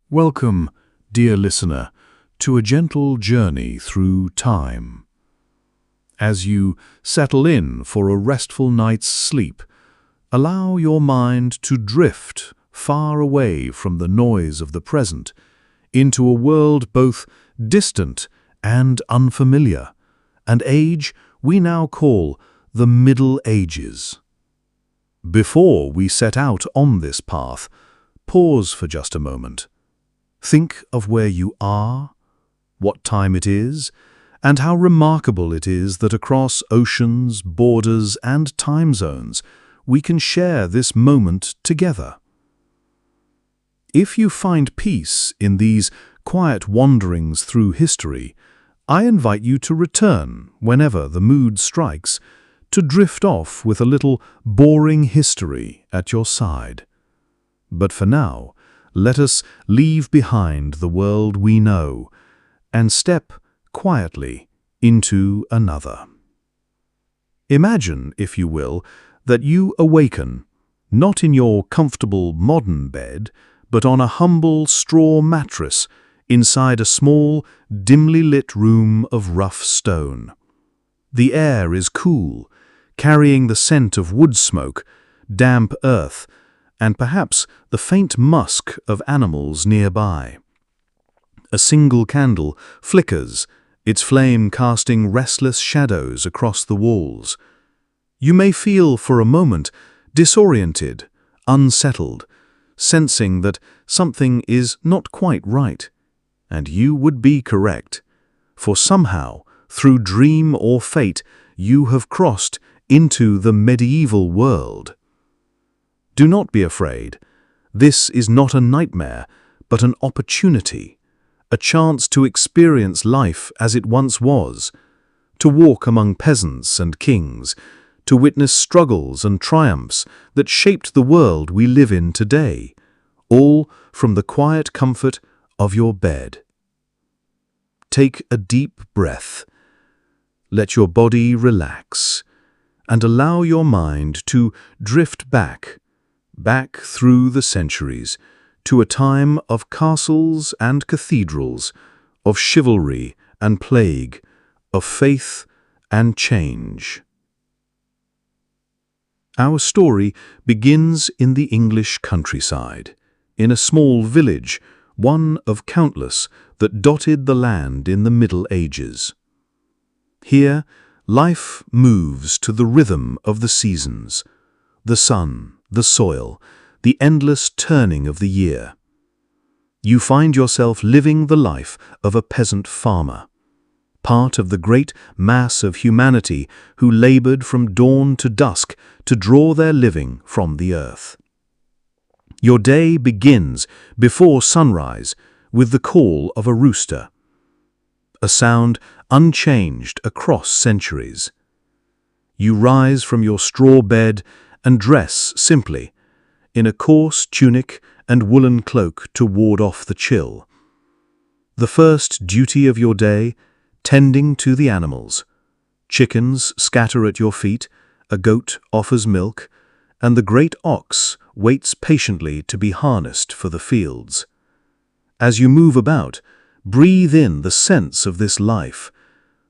Welcome, dear listener, to a gentle journey through time. As you settle in for a restful night's sleep, allow your mind to drift far away from the noise of the present into a world both distant and unfamiliar, an age we now call the Middle Ages. Before we set out on this path, pause for just a moment. Think of where you are, what time it is, and how remarkable it is that across oceans, borders, and time zones, we can share this moment together. If you find peace in these quiet wanderings through history, I invite you to return whenever the mood strikes, to drift off with a little boring history at your side. But for now, let us leave behind the world we know and step quietly into another. Imagine, if you will, that you awaken, not in your comfortable modern bed, but on a humble straw mattress inside a small, dimly lit room of rough stone. The air is cool, carrying the scent of wood smoke, damp earth, and perhaps the faint musk of animals nearby. A single candle flickers, its flame casting restless shadows across the walls. You may feel for a moment disoriented, unsettled, sensing that something is not quite right. And you would be correct, for somehow, through dream or fate, you have crossed into the medieval world. Do not be afraid. This is not a nightmare, but an opportunity, a chance to experience life as it once was, to walk among peasants and kings, to witness struggles and triumphs that shaped the world we live in today, all from the quiet comfort of your bed. Take a deep breath. Let your body relax, and allow your mind to drift back through the centuries, to a time of castles and cathedrals, of chivalry and plague, of faith and change. Our story begins in the English countryside, in a small village, one of countless that dotted the land in the Middle Ages. Here, life moves to the rhythm of the seasons, the sun, the soil, the endless turning of the year. You find yourself living the life of a peasant farmer, part of the great mass of humanity who labored from dawn to dusk to draw their living from the earth. Your day begins before sunrise with the call of a rooster, a sound unchanged across centuries. You rise from your straw bed and dress simply, in a coarse tunic and woolen cloak to ward off the chill. The first duty of your day, tending to the animals. Chickens scatter at your feet, a goat offers milk, and the great ox waits patiently to be harnessed for the fields. As you move about, breathe in the sense of this life,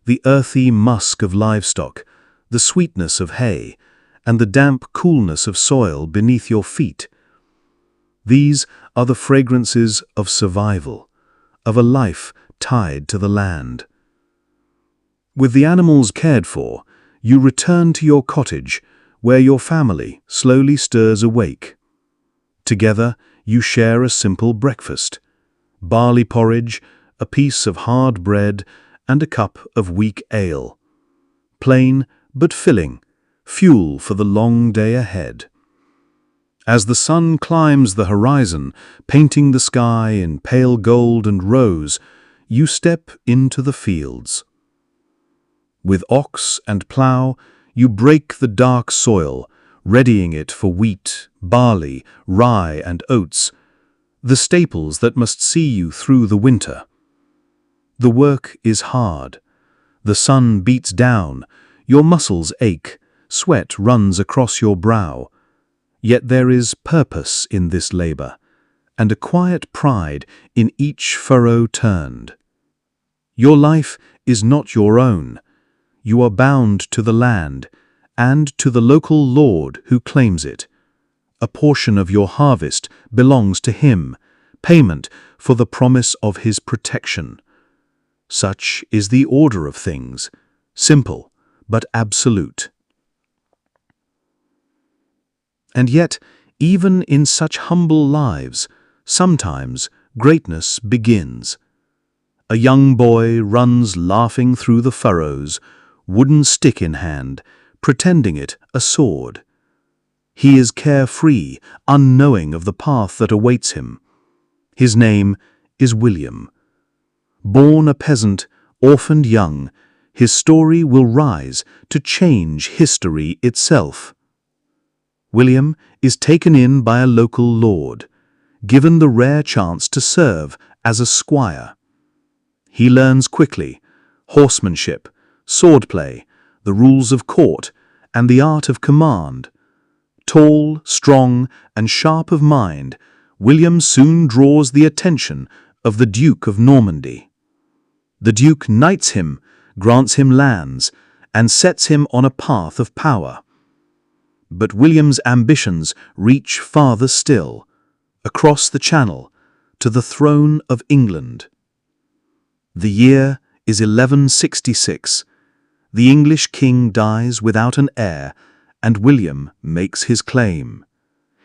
the earthy musk of livestock, the sweetness of hay, and the damp coolness of soil beneath your feet. These are the fragrances of survival, of a life tied to the land. With the animals cared for, you return to your cottage, where your family slowly stirs awake. Together, you share a simple breakfast: barley porridge, a piece of hard bread, and a cup of weak ale. Plain but filling, fuel for the long day ahead. As the sun climbs the horizon, painting the sky in pale gold and rose, you step into the fields. With ox and plough, you break the dark soil, readying it for wheat, barley, rye, and oats, the staples that must see you through the winter. The work is hard. The sun beats down, your muscles ache, sweat runs across your brow. Yet there is purpose in this labor, and a quiet pride in each furrow turned. Your life is not your own. You are bound to the land and to the local lord who claims it. A portion of your harvest belongs to him, payment for the promise of his protection. Such is the order of things, simple but absolute. And yet, even in such humble lives, sometimes greatness begins. A young boy runs laughing through the furrows, wooden stick in hand, pretending it a sword. He is carefree, unknowing of the path that awaits him. His name is William. Born a peasant, orphaned young, his story will rise to change history itself. William is taken in by a local lord, given the rare chance to serve as a squire. He learns quickly horsemanship, swordplay, the rules of court, and the art of command. Tall, strong, and sharp of mind, William soon draws the attention of the Duke of Normandy. The Duke knights him, grants him lands, and sets him on a path of power. But William's ambitions reach farther still, across the Channel, to the throne of England. The year is 1166. The English king dies without an heir, and William makes his claim.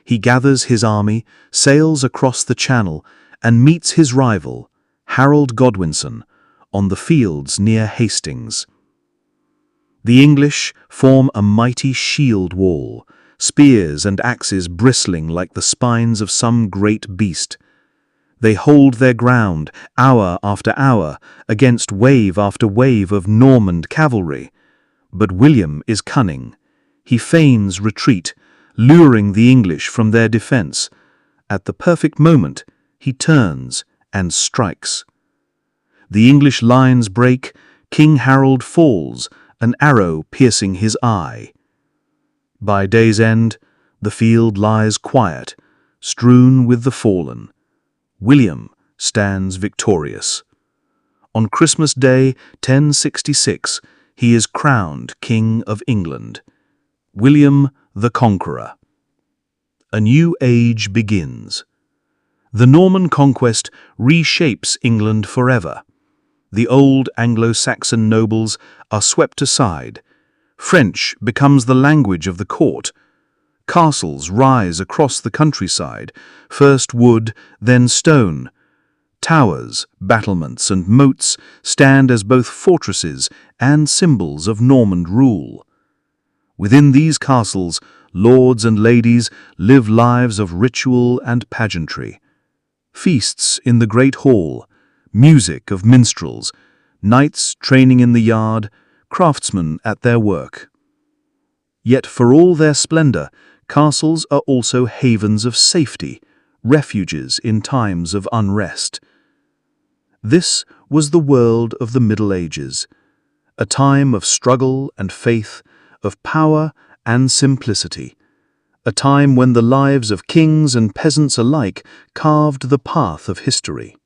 He gathers his army, sails across the Channel, and meets his rival, Harold Godwinson, on the fields near Hastings. The English form a mighty shield wall, spears and axes bristling like the spines of some great beast. They hold their ground, hour after hour, against wave after wave of Norman cavalry. But William is cunning. He feigns retreat, luring the English from their defense. At the perfect moment, he turns and strikes. The English lines break, King Harold falls, an arrow piercing his eye. By day's end, the field lies quiet, strewn with the fallen. William stands victorious. On Christmas Day, 1066, he is crowned King of England. William the Conqueror. A new age begins. The Norman conquest reshapes England forever. The old Anglo-Saxon nobles are swept aside. French becomes the language of the court. Castles rise across the countryside, first wood, then stone. Towers, battlements, and moats stand as both fortresses and symbols of Norman rule. Within these castles, lords and ladies live lives of ritual and pageantry. Feasts in the great hall, music of minstrels, knights training in the yard, craftsmen at their work. Yet for all their splendor, castles are also havens of safety, refuges in times of unrest. This was the world of the Middle Ages, a time of struggle and faith, of power and simplicity, a time when the lives of kings and peasants alike carved the path of history.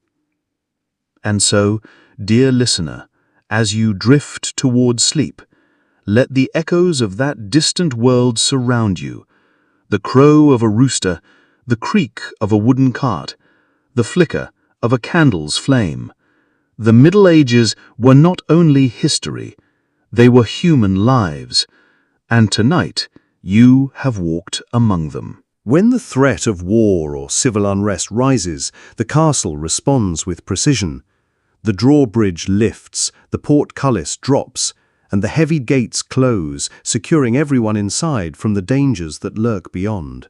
And so, dear listener, as you drift toward sleep, let the echoes of that distant world surround you, the crow of a rooster, the creak of a wooden cart, the flicker of a candle's flame. The Middle Ages were not only history, they were human lives, and tonight you have walked among them. When the threat of war or civil unrest rises, the castle responds with precision. The drawbridge lifts, the portcullis drops, and the heavy gates close, securing everyone inside from the dangers that lurk beyond.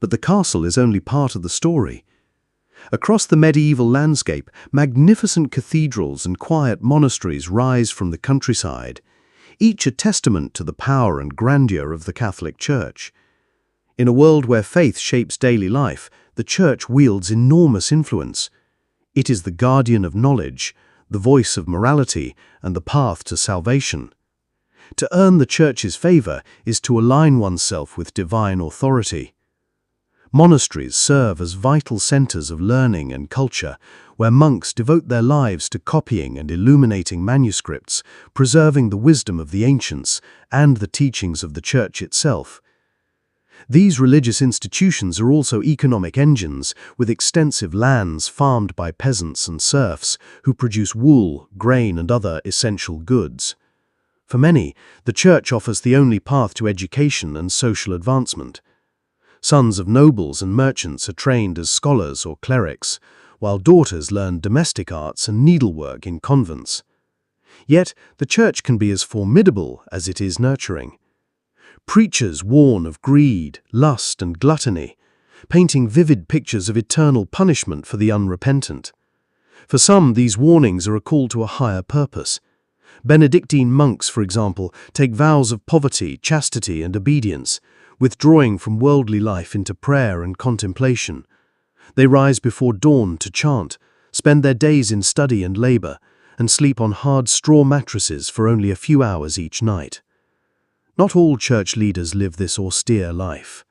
But the castle is only part of the story. Across the medieval landscape, magnificent cathedrals and quiet monasteries rise from the countryside, each a testament to the power and grandeur of the Catholic Church. In a world where faith shapes daily life, the Church wields enormous influence. It is the guardian of knowledge, the voice of morality, and the path to salvation. To earn the Church's favor is to align oneself with divine authority. Monasteries serve as vital centers of learning and culture, where monks devote their lives to copying and illuminating manuscripts, preserving the wisdom of the ancients and the teachings of the Church itself. These religious institutions are also economic engines, with extensive lands farmed by peasants and serfs who produce wool, grain, and other essential goods. For many, the Church offers the only path to education and social advancement. Sons of nobles and merchants are trained as scholars or clerics, while daughters learn domestic arts and needlework in convents. Yet, the Church can be as formidable as it is nurturing. Preachers warn of greed, lust, and gluttony, painting vivid pictures of eternal punishment for the unrepentant. For some, these warnings are a call to a higher purpose. Benedictine monks, for example, take vows of poverty, chastity, and obedience, withdrawing from worldly life into prayer and contemplation. They rise before dawn to chant, spend their days in study and labor, and sleep on hard straw mattresses for only a few hours each night. Not all church leaders live this austere life.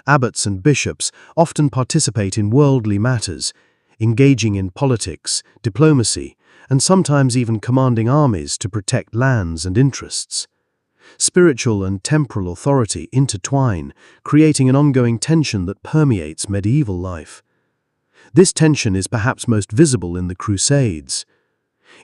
Abbots and bishops often participate in worldly matters, engaging in politics, diplomacy, and sometimes even commanding armies to protect lands and interests. Spiritual and temporal authority intertwine, creating an ongoing tension that permeates medieval life. This tension is perhaps most visible in the Crusades.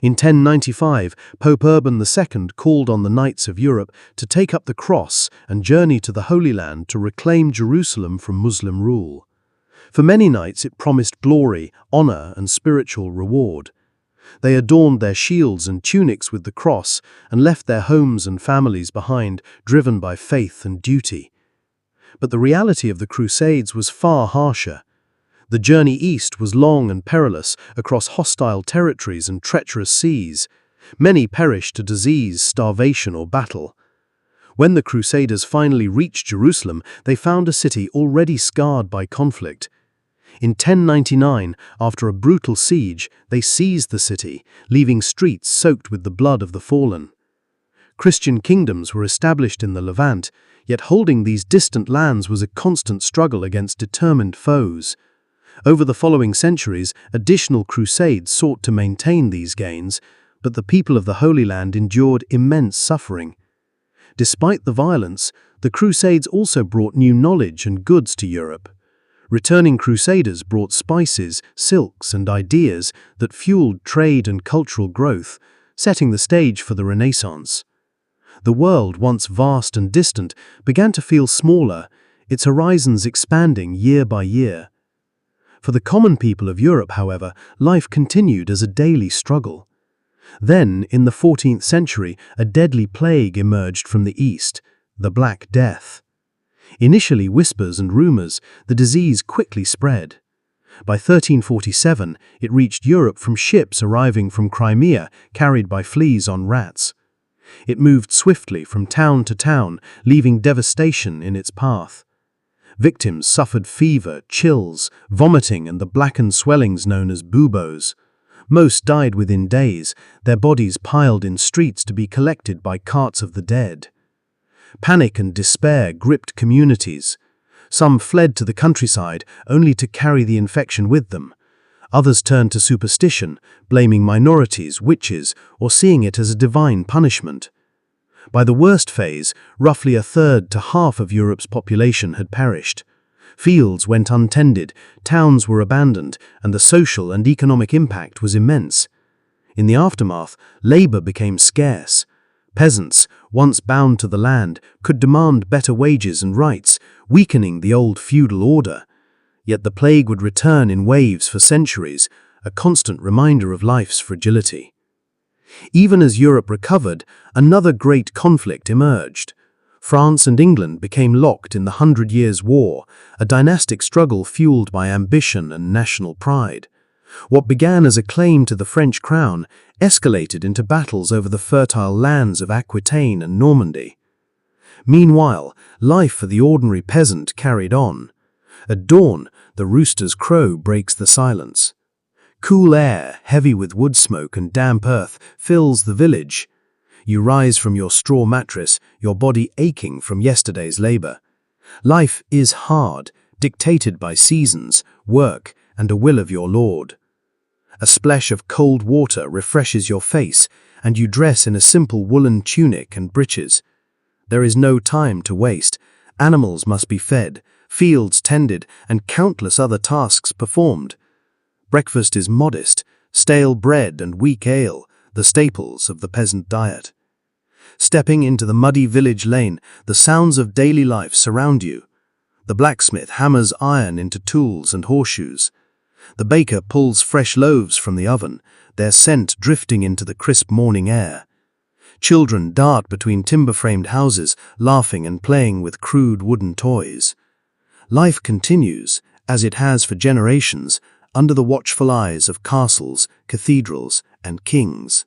In 1095, Pope Urban II called on the Knights of Europe to take up the cross and journey to the Holy Land to reclaim Jerusalem from Muslim rule. For many knights it promised glory, honor, and spiritual reward. They adorned their shields and tunics with the cross and left their homes and families behind, driven by faith and duty. But the reality of the Crusades was far harsher. The journey east was long and perilous, across hostile territories and treacherous seas. Many perished to disease, starvation, or battle. When the Crusaders finally reached Jerusalem, they found a city already scarred by conflict. In 1099, after a brutal siege, they seized the city, leaving streets soaked with the blood of the fallen. Christian kingdoms were established in the Levant, yet holding these distant lands was a constant struggle against determined foes. Over the following centuries, additional crusades sought to maintain these gains, but the people of the Holy Land endured immense suffering. Despite the violence, the Crusades also brought new knowledge and goods to Europe. Returning crusaders brought spices, silks, and ideas that fueled trade and cultural growth, setting the stage for the Renaissance. The world, once vast and distant, began to feel smaller, its horizons expanding year by year. For the common people of Europe, however, life continued as a daily struggle. Then, in the 14th century, a deadly plague emerged from the east, the Black Death. Initially whispers and rumors, the disease quickly spread. By 1347, it reached Europe from ships arriving from Crimea, carried by fleas on rats. It moved swiftly from town to town, leaving devastation in its path. Victims suffered fever, chills, vomiting, and the blackened swellings known as buboes. Most died within days, their bodies piled in streets to be collected by carts of the dead. Panic and despair gripped communities. Some fled to the countryside, only to carry the infection with them. Others turned to superstition, blaming minorities, witches, or seeing it as a divine punishment. By the worst phase, roughly a third to half of Europe's population had perished. Fields went untended, towns were abandoned, and the social and economic impact was immense. In the aftermath, labor became scarce. Peasants, once bound to the land, could demand better wages and rights, weakening the old feudal order. Yet the plague would return in waves for centuries, a constant reminder of life's fragility. Even as Europe recovered, another great conflict emerged. France and England became locked in the 100 Years' War, a dynastic struggle fueled by ambition and national pride. What began as a claim to the French crown escalated into battles over the fertile lands of Aquitaine and Normandy. Meanwhile, life for the ordinary peasant carried on. At dawn, the rooster's crow breaks the silence. Cool air, heavy with wood smoke and damp earth, fills the village. You rise from your straw mattress, your body aching from yesterday's labor. Life is hard, dictated by seasons, work, and a will of your Lord. A splash of cold water refreshes your face, and you dress in a simple woolen tunic and breeches. There is no time to waste. Animals must be fed, fields tended, and countless other tasks performed. Breakfast is modest, stale bread and weak ale, the staples of the peasant diet. Stepping into the muddy village lane, the sounds of daily life surround you. The blacksmith hammers iron into tools and horseshoes. The baker pulls fresh loaves from the oven, their scent drifting into the crisp morning air. Children dart between timber-framed houses, laughing and playing with crude wooden toys. Life continues, as it has for generations, under the watchful eyes of castles, cathedrals, and kings.